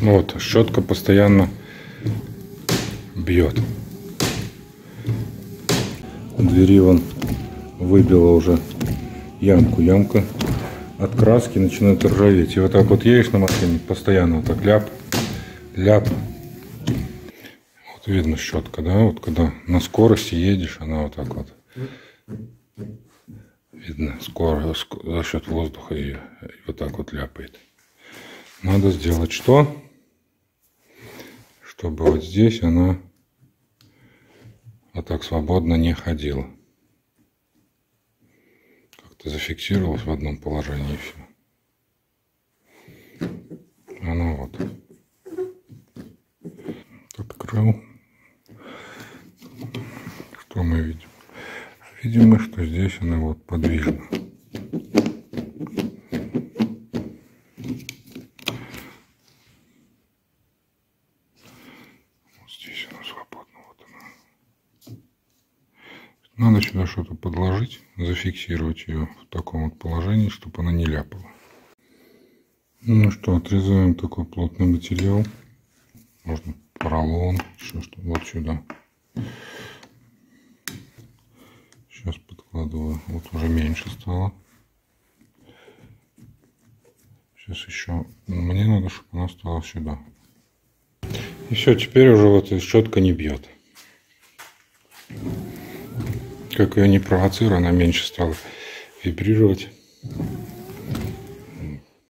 Вот, щетка постоянно бьет. У двери вон выбила уже ямку. Ямка от краски начинает ржаветь. И вот так вот едешь на машине, постоянно вот так ляп, ляп. Вот видно щетка, да? Вот когда на скорости едешь, она вот так вот. Видно, скоро за счет воздуха ее вот так вот ляпает. Надо сделать что? Чтобы вот здесь она вот так свободно не ходила. Как-то зафиксировалась в одном положении и все. Она вот. Открыл. Что мы видим? Видим мы, что здесь она вот подвижна. Здесь она свободна, вот она. Надо сюда что-то подложить, зафиксировать ее в таком вот положении, чтобы она не ляпала. Ну что, отрезаем такой плотный материал. Можно поролон, еще что-то. Вот сюда. Сейчас подкладываю. Вот уже меньше стало. Сейчас еще. Мне надо, чтобы она стала сюда. И все, теперь уже вот щетка не бьет. Как ее не провоцирую, она меньше стала вибрировать.